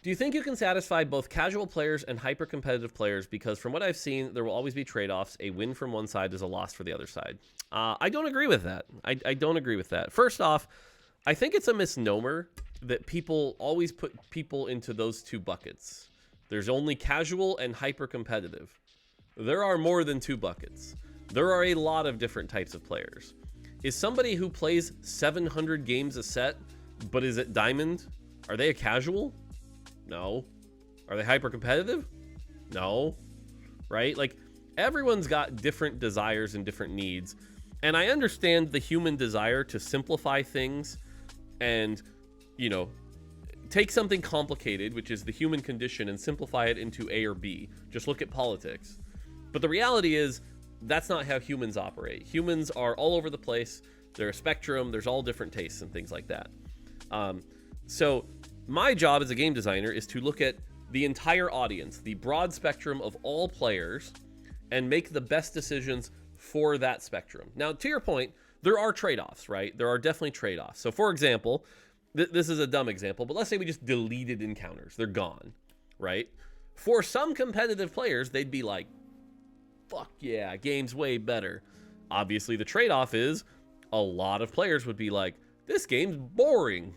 Do you think you can satisfy both casual players and hyper-competitive players? Because from what I've seen, there will always be trade-offs. A win from one side is a loss for the other side. I don't agree with that. I don't agree with that. First off, I think it's a misnomer that people always put people into those two buckets. There's only casual and hyper-competitive. There are more than two buckets. There are a lot of different types of players. Is somebody who plays 700 games a set, but is at Diamond, are they a casual? No. Are they hyper competitive? No. Right? Like, everyone's got different desires and different needs. And I understand the human desire to simplify things and, you know, take something complicated, which is the human condition, and simplify it into A or B. Just look at politics. But the reality is, that's not how humans operate. Humans are all over the place. They're a spectrum. There's all different tastes and things like that. So my job as a game designer is to look at the entire audience, the broad spectrum of all players, and make the best decisions for that spectrum. Now, to your point, there are trade-offs, right? There are definitely trade-offs. So, for example, this is a dumb example, but let's say we just deleted encounters. They're gone, right? For some competitive players, they'd be like, fuck yeah, game's way better. Obviously, the trade-off is a lot of players would be like, this game's boring.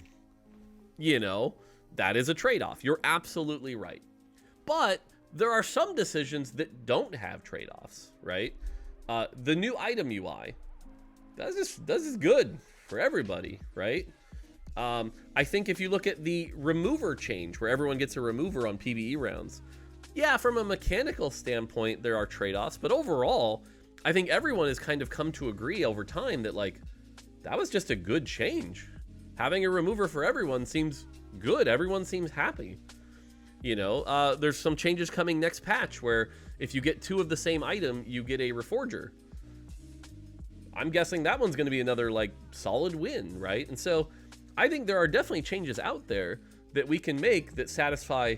You know, that is a trade-off. You're absolutely right. But there are some decisions that don't have trade-offs, right? The new item UI, that's just good for everybody, right? I think if you look at the remover change, where everyone gets a remover on PvE rounds, yeah, from a mechanical standpoint, there are trade-offs, but overall, I think everyone has kind of come to agree over time that, like, that was just a good change. Having a remover for everyone seems good. Everyone seems happy. You know, there's some changes coming next patch where if you get two of the same item, you get a Reforger. I'm guessing that one's going to be another, like, solid win, right? And so I think there are definitely changes out there that we can make that satisfy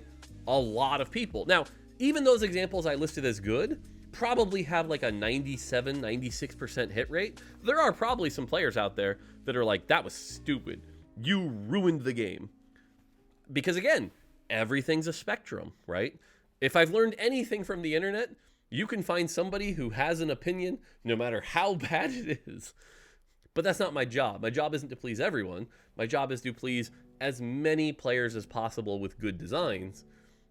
a lot of people. Now, even those examples I listed as good probably have like a 97, 96% hit rate. There are probably some players out there that are like, that was stupid. You ruined the game. Because again, everything's a spectrum, right? If I've learned anything from the internet, you can find somebody who has an opinion no matter how bad it is. But that's not my job. My job isn't to please everyone. My job is to please as many players as possible with good designs.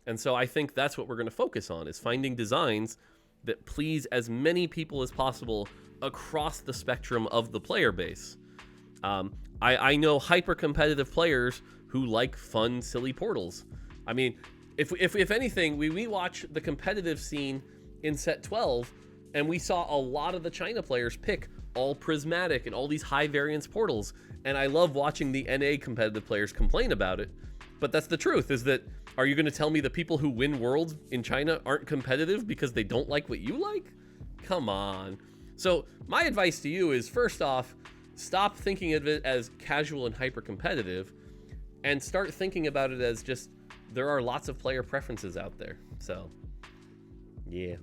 And so I think that's what we're going to focus on, is finding designs that please as many people as possible across the spectrum of the player base. I know hyper-competitive players who like fun, silly portals. I mean, if anything, we watch the competitive scene in set 12, and we saw a lot of the China players pick all prismatic and all these high variance portals. And I love watching the NA competitive players complain about it. But that's the truth, is that, are you going to tell me the people who win worlds in China aren't competitive because they don't like what you like? Come on. So my advice to you is, first off, stop thinking of it as casual and hyper competitive, and start thinking about it as just, there are lots of player preferences out there. So, yeah.